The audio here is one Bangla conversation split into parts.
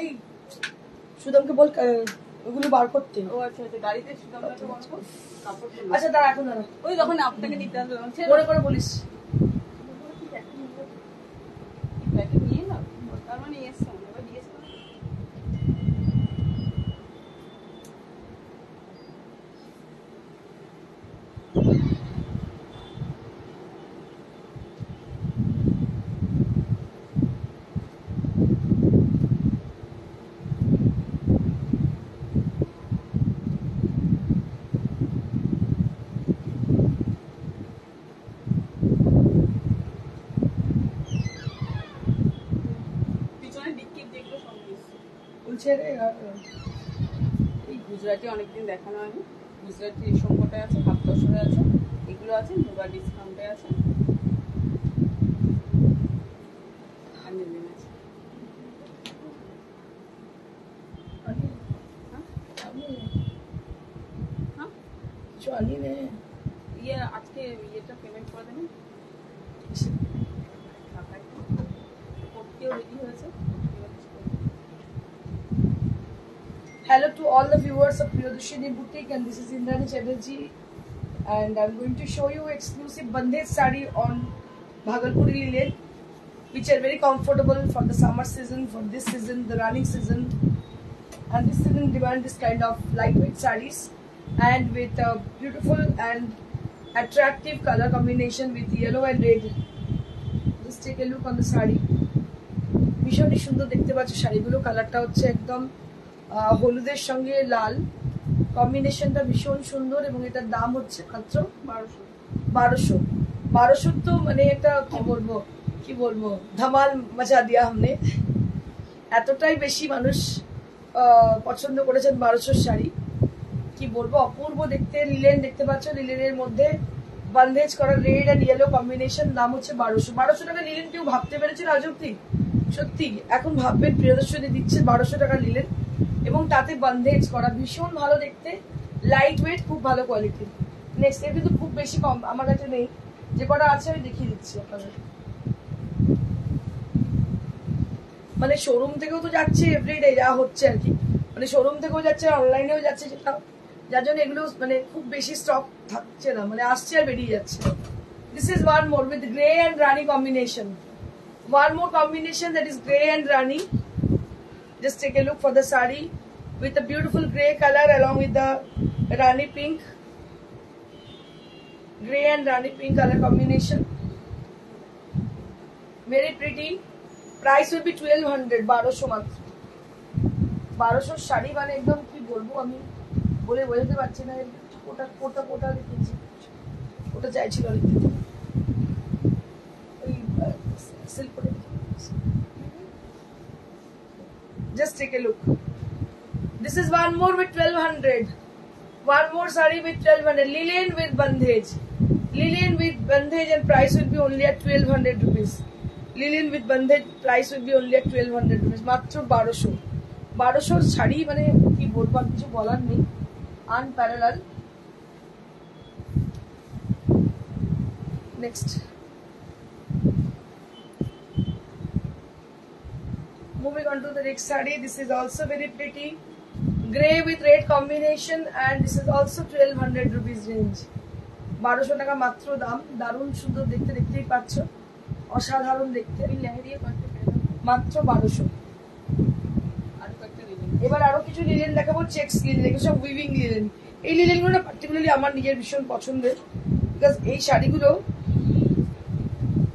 এই সুদামকে বল ওগুলো বার করতে। ও আচ্ছা আচ্ছা, গাড়িতে সুদামকে বলবো কাপড়। আচ্ছা দাঁড়া, এখন দাঁড়া, ওই যখন আপনাকে নিতে আসবে মনে করে বলিস। নিয়ে না, তার মানে এসছে এবার দিয়েছে। এই গুজরাটি অনেকদিন দেখানো হয়নি। গুজরাটি রেশম কোটায় আছে, হাফ দশরে আছে, এগুলো আছে, মুগা ডিসকাউন্টে আছে, আর নেবেন আছে। ইয়ে আজকে ইয়েটা পেমেন্ট করে দেবেন। কোর্টকেও রেডি হয়েছে। Hello to all the viewers of Priyadarshini Boutique, and this is Indrani Chatterjee, and I'm going to show you exclusive bandhej sari on Bhagalpuri linen, which are very comfortable for the summer season, for this season, the running season, and this season demand this kind of lightweight sarees, and with a beautiful and attractive color combination with yellow and red. Just take a look on the sari. ভীষণই সুন্দর দেখতে পাচ্ছ শাড়িগুলো, কালারটা হচ্ছে একদম হলুদের সঙ্গে লাল, কম্বিনেশনটা ভীষণ সুন্দর, এবং এটার দাম হচ্ছে মাত্র 1200। তো মানে এটা কি বলবো ধামাল মচা দিয়া हमने। এতটাই বেশি মানুষ পছন্দ করেছেন 1200 শাড়ি, কি বলবো অপূর্ব দেখতে। লিলেন দেখতে পাচ্ছ, লিলেনের মধ্যে বান্দেজ করা রেড এন্ড ইয়েলো কম্বিনেশন, দাম হচ্ছে 1200 টাকা। লিলেন কেউ ভাবতে পেরেছিল আজ অব্দি? সত্যি এখন ভাববেন প্রিয়দর্শনী দিচ্ছে 1200 টাকা লিলেন, এবং তাতে বান্দেজ করা, ভীষণ ভালো দেখতে, লাইট ওয়েট, খুব ভালো কোয়ালিটি। নেক্সট, এর কিন্তু খুব বেশি কম আমার কাছে নেই, যে কটা আছে আমি দেখিয়ে দিচ্ছি আপনাদের। মানে শোরুম থেকেও তো যাচ্ছে এভরিডে, যা হচ্ছে আর কি, মানে শোরুম থেকেও যাচ্ছে, অনলাইনেও যাচ্ছে, যেটা যার জন্য এগুলো মানে খুব বেশি স্টক থাকছে না, মানে আসছে আর বেরিয়ে যাচ্ছে। This is one more with grey and Rani combination. One more combination, that is grey and rani. Just take a look for the sari with a beautiful grey color along with the rani pink. Grey and rani pink color combination. Very pretty. Price will be 1200. 1200 মাত্র। 1200 শাড়ি মানে একদম কি বলবো আমি, বলে বোঝাতে পারছি না। কোটা লিখেছি, ওটা চাইছিল লিখতে। Just take a look. This is one more with 1200. One more sari with 1200. Linen with bandhej. Linen with bandhej, and price will be only at 1200 rupees. Linen with bandhej price will be only at 1200 rupees. মাত্র 1200 শাড়ি, মানে কি বলবো, কিছু বলার নেই, unparalleled. Next. Moving on to the next saree. This is also very pretty, grey with red combination, and this is also 1200 rupees range. 1200 টাকা মাত্র দাম। দারুণ সুন্দর দেখতে, দেখতেই পাচ্ছ, অসাধারণ দেখতে। মাত্র 1200। এবার আরো কিছু লিলেন দেখাবো, চেক্স লিলেন, এগুলো সব উইভিং লিলেন। এই লিলেনগুলো না পার্টিকুলারলি আমার নিজের ভীষণ পছন্দের, বিকজ এই শাড়িগুলো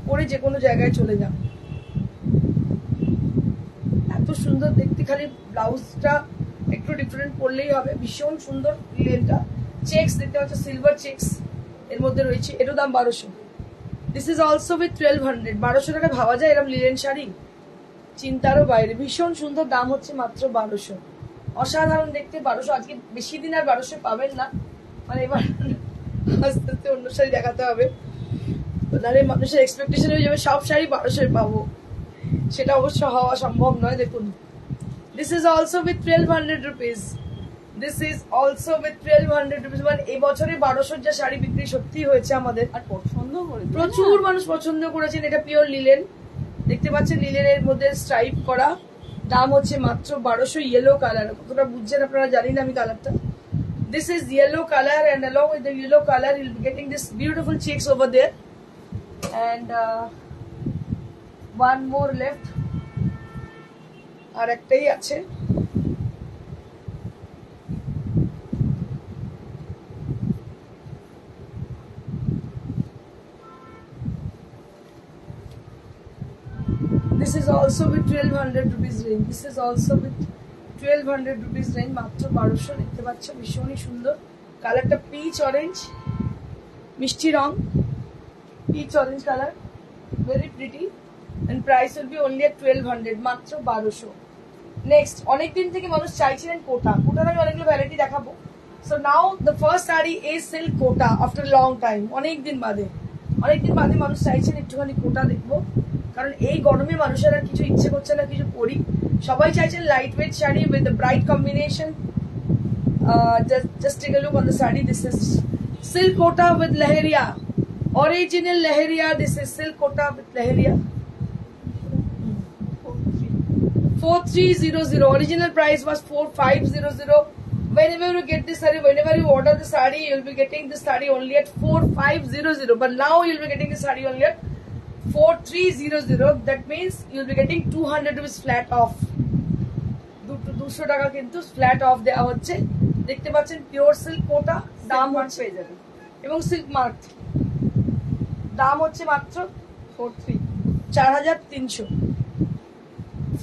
পরে যে কোনো জায়গায় চলে যান, এত সুন্দর দেখতে। খালি ব্লাউজটা একটু ডিফারেন্ট পরলেই হবে, ভীষণ সুন্দর লিলেনটা। চেক্স দেখতে পাচ্ছ, সিলভার চেক্স এর মধ্যে রয়েছে, এটার দাম 1200। This is also with 1200। 1200 টাকা ভাবা যায় এরকম লিলেন শাড়ি? চিন্তারও বাইরে, ভীষণ সুন্দর, দাম হচ্ছে মাত্র 1200। অসাধারণ দেখতে। 1200, আজকে বেশি দিন আর 1200 পাবেন না, মানে এবার আস্তে আস্তে অন্য শাড়ি দেখাতে হবে, তাহলে মানুষের এক্সপেকটেশন হয়ে যাবে সব শাড়ি 1200 পাবো, সেটা অবশ্য হওয়া সম্ভব নয়। দেখুন, this is also with 1200 rupees. This is also with 1200 rupees. মানে এই বছরে 1200 যা শাড়ি বিক্রি সত্যি হয়েছে আমাদের, আর পছন্দ করে প্রচুর মানুষ পছন্দ করেছেন। এটা পিওর লিলেন, দেখতে পাচ্ছেন লিলেনের মধ্যে স্ট্রাইপ করা, দাম হচ্ছে মাত্র 1200। ইয়েলো কালার, কতটা বুঝছেন আপনারা জানি না আমি কালারটা। This is yellow color, and along with the yellow color you'll be getting this beautiful checks over there, and one more left, আর একটাই আছে। This is also with 1200 rupees range. This is also with 1200 rupees range, মাত্র 1200। দেখতে পাচ্ছ ভীষণই সুন্দর কালারটা, পিচ অরেঞ্জ, মিষ্টি রং, peach orange colour, very pretty, and price will be only at 1200, মাত্র 1200। নেক্সট, অনেকদিন থেকে মানুষ চাইছিলেন কোটা, কোটার আমি অনেকগুলো ভ্যারাইটি দেখাবো। So now the first sari is silk Kota after long time. অনেকদিন বাদে মানুষ চাইছেন একটুখানি কোটা দেখবো, কারণ এই গরমে মানুষের আর কিছু ইচ্ছে করছে না কিছু পরি, সবাই চাইছেন light weight sari with the bright combination. just take a look on the saree. This is silk kota with leheria, original leheria. This is silk kota with leheria. 4300. Original price was 4500. Whenever you get this saree, whenever you order the saree, you'll be getting this saree only at 4500. But now you'll be getting the saree only at 4300. That means you'll be getting 200 rupees flat off. 200 টাকা কিন্তু ফ্ল্যাট অফ দেওয়া হচ্ছে। দেখতে পাচ্ছেন পিওর সিল্ক কোটা, দাম হচ্ছে পেয়ে যাবে এবং সিল্ক মার্ক, দাম হচ্ছে মাত্র 4300।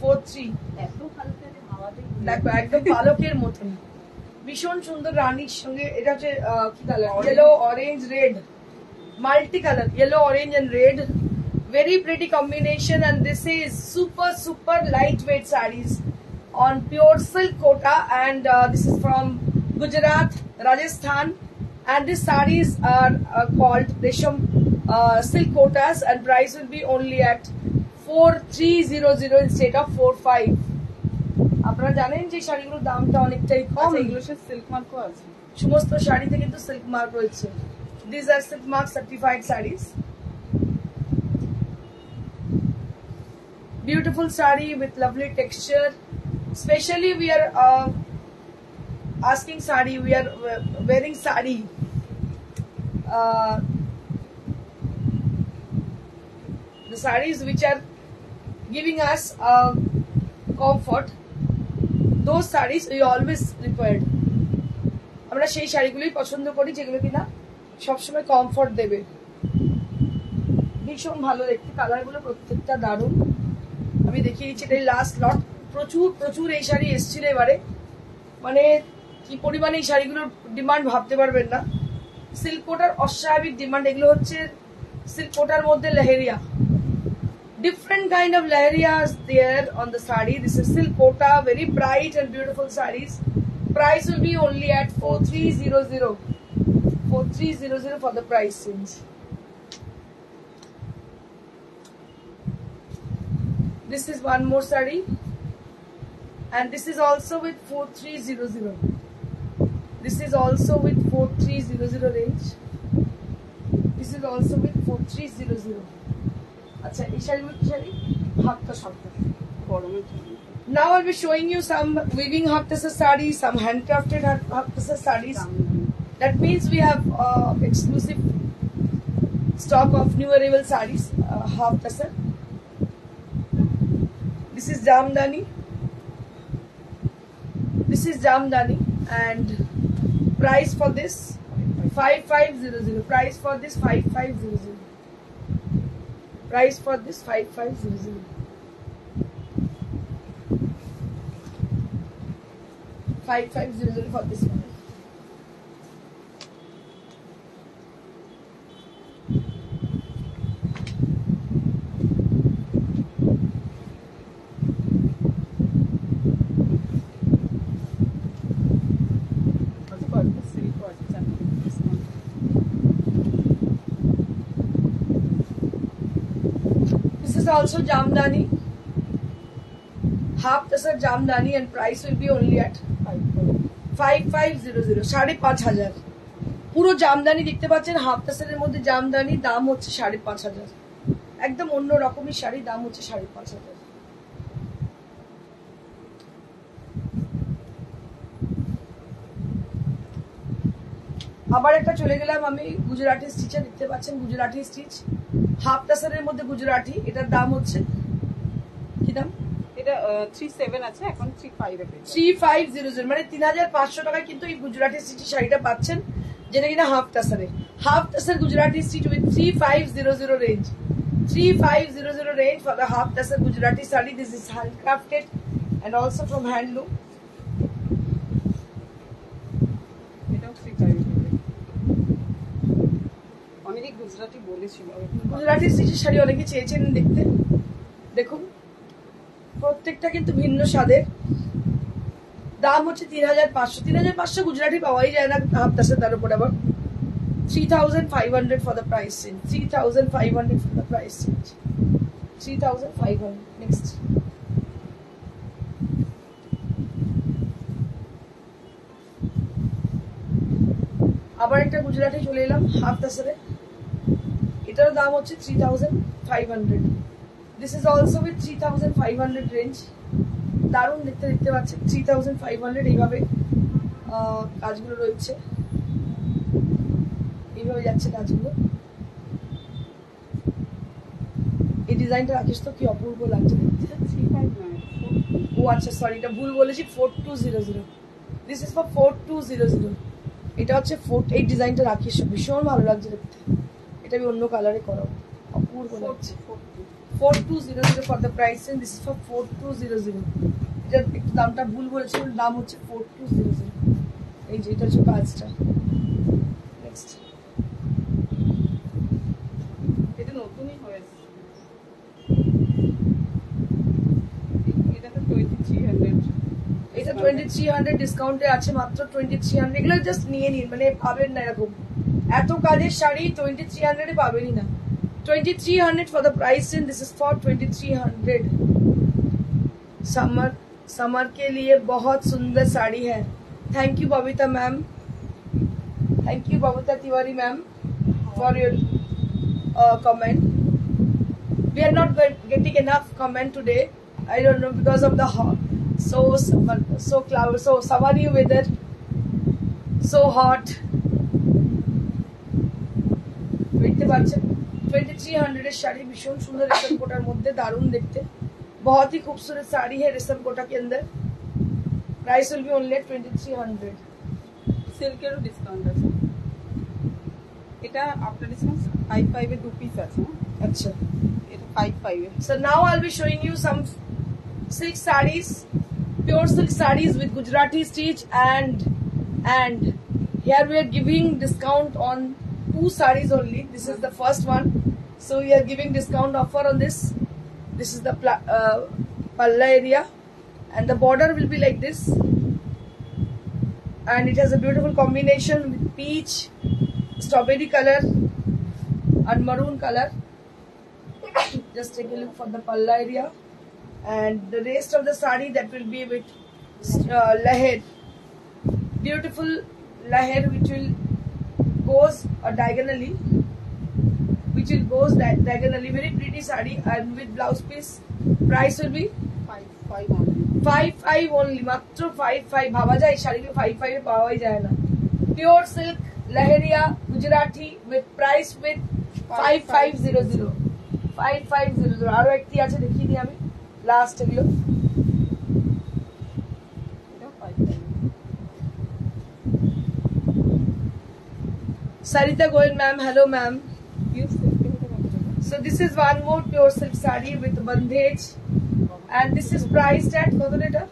43 এত ভালো করে হাওয়া দিয়ে দেখো একদম পালকের মতন, ভীষণ সুন্দর রানীর সঙ্গে। এটা হচ্ছে কি colour? Yellow orange red, multi colour, yellow orange and red, very pretty combination, and this is super lightweight sarees on pure silk kota, and this is from Gujarat, Rajasthan, and these sarees are called Resham silk kotas, and price will be only at 4300 instead of 45. আপনারা জানেন যে শাড়িগুলোর দামটা অনেকটাই কম, এগুলো সব সিল্ক মার্কও আছে, সমস্ত শাড়িতে কিন্তু সিল্ক মার্ক রয়েছে। These are silk mark certified sarees. Beautiful saree with lovely texture. Especially we are asking saree, we are wearing saree the sarees which are giving us comfort, those sarees we always required. আমরা সেই শাড়িগুলোই পছন্দ করি যেগুলো কিনা সবসময় কমফর্ট দেবে। ভীষণ ভালো দেখতে, কালারগুলো প্রত্যেকটা দারুণ। আমি দেখিয়ে দিচ্ছি, এটাই লাস্ট লট। প্রচুর এই শাড়ি এসেছিল এবারে, মানে কি পরিমাণে এই শাড়িগুলোর ডিমান্ড ভাবতে পারবেন না। সিল্ক কোটার অস্বাভাবিক ডিমান্ড। এগুলো হচ্ছে সিল্ক কোটার মধ্যে leheriya, different kind of laharias there on the saree. This is silk kota, very bright and beautiful sarees. Price will be only at 4300. 4300 for the price range. This is one more saree, and this is also with 4300. This is also with 4300 range. This is also with 4300. আচ্ছা, এই শাড়িগুলো কি শাড়ি? হাফতা শব্দ গরমের জন্য। Now I'll be showing you some weaving haftasar sarees, some handcrafted haftasar sarees. That means we have exclusive stock of new arrival sarees, haftasar. This is Jamdani. This is Jamdani, and price for this 5500. Price for this 5500. Price for this 5500. 5500 for this one. This is also Jamdani, half tasar Jamdani, and price will be only at 5500. 5500 পুরো জামদানি দেখতে পাচ্ছেন, হাফ তাসারের মধ্যে জামদানি, দাম হচ্ছে 5500। একদম অন্য রকমের শাড়ি, দাম হচ্ছে 5500। আবার একটা চলে গেলাম আমি গুজরাটি স্টিচে, দেখতে পাচ্ছেন গুজরাটি স্টিচ হাফ টাসারের মধ্যে গুজরাটি। এটার দাম হচ্ছে কি দাম? এটা 37 আছে, এখন 35 এ পেয়ে যাবেন। 3500 মানে 3500 টাকায় কিন্তু এই গুজরাটি স্টিচ শাড়িটা পাচ্ছেন, যেটা কিনা half tussar Gujarati stitch with 3500 range. 3500 range for the half tassel Gujarati saree. This is handcrafted and also from handloom. এটাও 35 এ পেয়ে যাবেন। অনেকেই গুজরাটি বলেছিল। গুজরাটি স্টিচের শাড়ি অনেকে চেয়েছেন দেখতে। দেখুন প্রত্যেকটা কিন্তু ভিন্ন স্বাদের। দাম হচ্ছে 3500। 3500 গুজরাটি পাওয়াই যায় না হাফ টাসেল, তার উপর আবার 3500 for the price range. 3500 for the price range. 3500. Next. আবার একটা গুজরাটি চলে এলাম হাফ টাসেলে। এটার দাম হচ্ছে 3500. This is also with 3500 range. দারুণ দেখতে, দেখতে পাচ্ছেন 3500 এইভাবে কাজগুলো রয়েছে, এইভাবে যাচ্ছে কাজগুলো। এই ডিজাইনটা রাখিস তো কি অপূর্ব লাগছে দেখতে। 35 নয়, 40। ও আচ্ছা সরি, এটা ভুল বলেছি, 4200। This is for 4200। এটা হচ্ছে এই ডিজাইনটা রাখিস, ভীষণ ভালো লাগছে দেখতে। এটা আমি অন্য কালারে করাবো, অপূর্ব লাগছে। 4200 for the price and this is for 4200। এটা একটু দামটা ভুল বলেছি, দাম হচ্ছে 4200। এই যে এটা হচ্ছে কাজটা। নেক্সট, এটা নতুনই হয়েছে। এটা তো 2300। এটা 2300 ডিসকাউন্টে আছে, মাত্র 2300। এগুলো জাস্ট নিয়ে নিন, মানে পাবেন না এরকম এত কাজের শাড়ি 2300 এ পাবেনই না। 2300 for the price and this is for 2300। Summer के लिए बहुत सुंदर साड़ी है। Thank you Babita ma'am, thank you Babita Tiwari ma'am for your comment. We are not getting enough comment today. I don't know because of the so summery weather, so hot. দেখতে পাচ্ছেন 2300 এর শাড়ি, ভীষণ সুন্দর রেশম কোটার মধ্যে, দারুণ দেখতে। बहुत ही खूबसूरत साड़ी है रेशम कोटा के अंदर। Price will be only 2300। সিল্কেরও ডিসকাউন্ট আছে। এটা আফটার ডিসকাউন্ট 55 এ 2 পিস আছে। अच्छा, এটা 55 এ। so now I'll be showing you some silk sarees, pure silk sarees with Gujarati stitch, and here we are giving discount on 2 sarees only. This is the first one, so we are giving discount offer on this. This is the palla area and the border will be like this, and it has a beautiful combination with peach, strawberry color and maroon color. Just take a look for the palla area, and the rest of the sari that will be with leher, beautiful leher which will goes diagonally, diagonally, very pretty sari and with blouse piece. Price will be 55 only। 55 only, মাত্র 55। ভাবা যায় শাড়িকে 55 এ পাওয়াই যায় না। Pure silk Leheriya Gujarati with price with 5500। 5500। আরো একটি আছে, দেখিয়ে দিই আমি লাস্ট এগুলো। এটা 55। Sarita Goyal ma'am, hello ma'am. Pure সিল্কের এটা কত টাকা? So this is one more pure silk saree with bandhage, and this is priced at কত এটা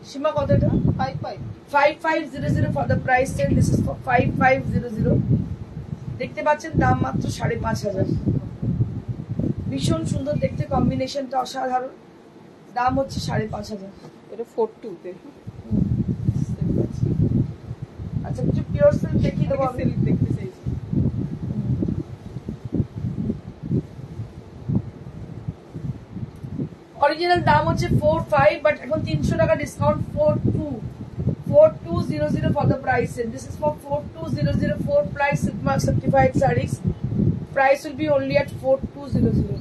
সীমা, কত এটা? 55। 5500 for the price and this is for 5500। দেখতে পাচ্ছেন দাম মাত্র 5500। ভীষণ সুন্দর দেখতে, কম্বিনেশনটা অসাধারণ। দাম হচ্ছে 5500। এটা 42 তে। আচ্ছা, কিছু পিওর সিল্ক দেখিয়ে দেবো আমি। সিল্ক দেখতে চাইছি। অরিজিনাল দাম হচ্ছে 45, বাট এখন 300 টাকা discount 4200 for the price and this is for 4200 4 price Sigma certified sarees. Price will be only at 4200.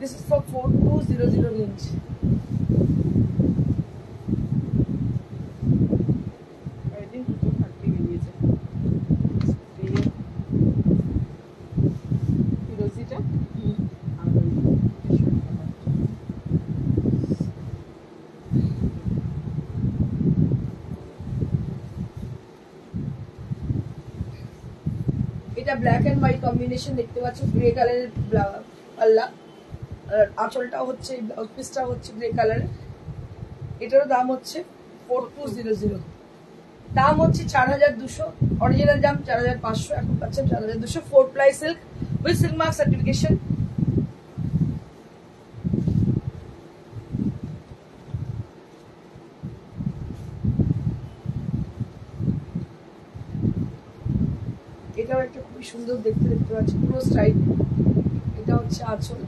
This is for 4200 range. একদিন দুটো থাকতে বেরিয়েছে। এটা ব্ল্যাক এন্ড হোয়াইট কম্বিনেশন দেখতে পাচ্ছ, গ্রে কালারের পাল্লা, আর আঁচলটাও হচ্ছে, ব্লাউজ পিসটাও হচ্ছে গ্রে কালারের। এটারও দাম হচ্ছে 4200, দাম হচ্ছে 4200, অরিজিনাল দাম 4500, এখন পাচ্ছেন 4200, 4 ply silk with silk mark certification. এটাও একটা খুবই সুন্দর দেখতে পাচ্ছি, পুরো স্টাইল। এটা হচ্ছে আঁচল,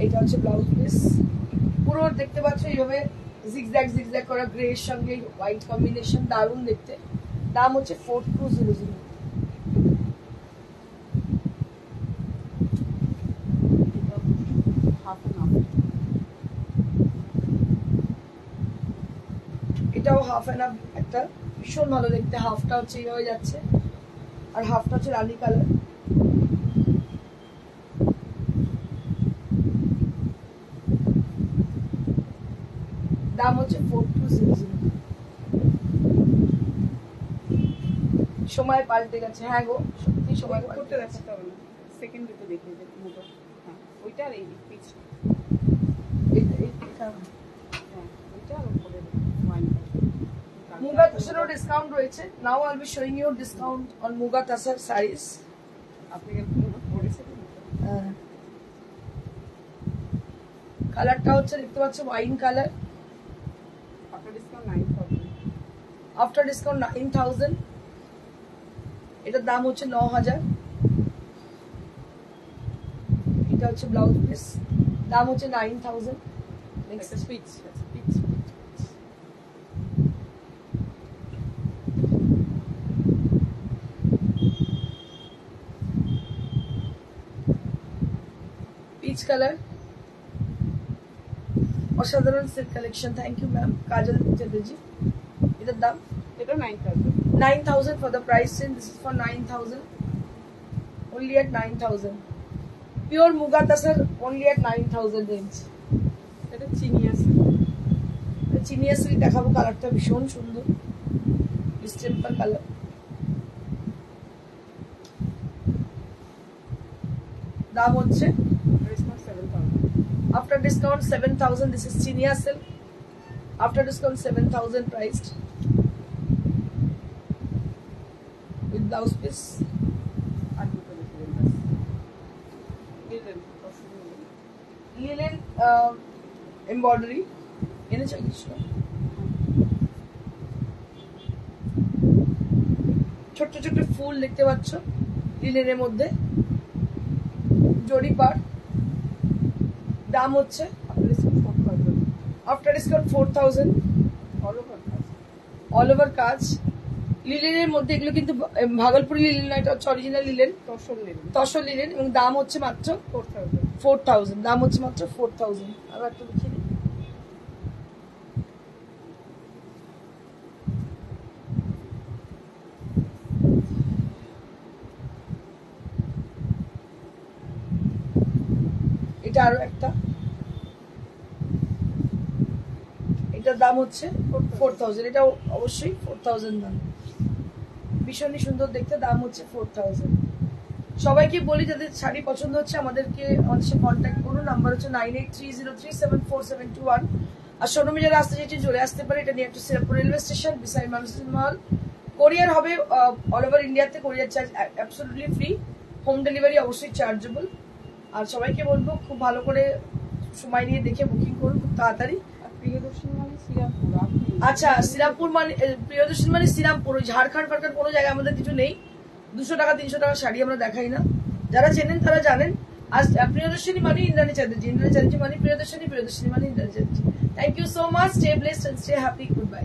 এটা হচ্ছে ব্লাউজ পিস, পুরো দেখতে পাচ্ছ এইভাবে জিগজ্যাগ করা গ্রে এর সঙ্গে হোয়াইট কম্বিনেশন, দারুণ দেখতে। দাম হচ্ছে 4200। এটাও হাফ অ্যান্ড হাফ, একটা ভীষণ ভালো দেখতে। হাফটা হচ্ছে এইভাবে যাচ্ছে, আর হাফটা হচ্ছে রানী কালার। দাম হচ্ছে 4200। সময় পাল্টে গেছে, হ্যাঁ গো সত্যি সময় করতে দেখাতে হবে না, সেকেন্ড দুটো দেখিয়ে যে মোটো। হ্যাঁ ওইটা আর এই পিচ, হ্যাঁ ওইটা আর উপরে ওয়াইন মুগা তাসারও ডিসকাউন্ট রয়েছে। Now I will be showing you discount on Muga Tussar size. আপনি পড়েছে কালারটা হচ্ছে দেখতে পাচ্ছ wine colour. After discount 9000, after discount 9000। এটার দাম হচ্ছে 9000। এটা হচ্ছে ব্লাউজ পিস, দাম হচ্ছে 9000। Next peach peach peach colour, অসাধারণ silk collection. Thank you ma'am, Kajal Chatterjee. এটার দাম এটা 9000, 9000 for the price range. This is for 9000, only at 9000. Pure Muga Tasar, only at 9000 range. এটা চিনি আছে, চিনিয়া সিল্ক দেখাবো, কালারটা ভীষণ সুন্দর, ডিস্টেম্পার কালার। দাম হচ্ছে discount 7000, after discount 7000. This is chinia silk, after discount 7000 priced with blouse piece. আর দুটো দেখিয়ে দেন দিলেন Linen embroidery এনেছো কিছু? ছোট্ট ছোট্ট ফুল দেখতে পাচ্ছ লিনেনের মধ্যে, জরি পার। দাম হচ্ছে আফটার ডিসকাউন্ট 4000, অল ওভার কাজ। লিলেনের মধ্যে এগুলো কিন্তু ভাগলপুরি লিলেন না, এটা হচ্ছে অরিজিনাল লিলেন, তসর লিলেন, এবং দাম হচ্ছে মাত্র 4000। দাম হচ্ছে মাত্র 4000। আবার একটু দেখিয়ে দিই। এটা আরো একটা, এটার দাম হচ্ছে 4000। এটা অবশ্যই 4000 দাম, ভীষণই সুন্দর দেখতে। দাম হচ্ছে 4000। সবাইকে বলি যাদের শাড়ি পছন্দ হচ্ছে আমাদের সাথে কন্ট্যাক্ট করুন। নাম্বার হচ্ছে 9830374721। আর শোরুমে যারা আসতে চাইছে চলে আসতে পারে। এটা নিয়ে একটা শ্রীরামপুর রেলওয়ে স্টেশন, বিসাইড মানুষের মহল। কোরিয়ার হবে অল ওভার ইন্ডিয়াতে, কোরিয়ার charge absolutely free, home delivery অবশ্যই চার্জেবল। আর সবাইকে বলবো খুব ভালো করে সময় নিয়ে দেখে বুকিং করুন খুব তাড়াতাড়ি। প্রিয়দর্শনী মানে শ্রীরামপুর। আচ্ছা, শ্রীরামপুর মানে প্রিয়দর্শনী মানে শ্রীরামপুর, ওই ঝাড়খণ্ড ফাড়খণ্ড কোনো জায়গায় আমাদের কিছু নেই। 200 টাকা 300 টাকা শাড়ি আমরা দেখাই না, যারা চেনেন তারা জানেন। আজ প্রিয়দর্শনী মানে ইন্দ্রাণী চ্যাটার্জি, ইন্দ্রাণী চ্যাটার্জি মানে প্রিয়দর্শনী, প্রিয়দর্শনী মানে Indrani Chatterjee. Thank you so much, stay blessed and stay happy, good by.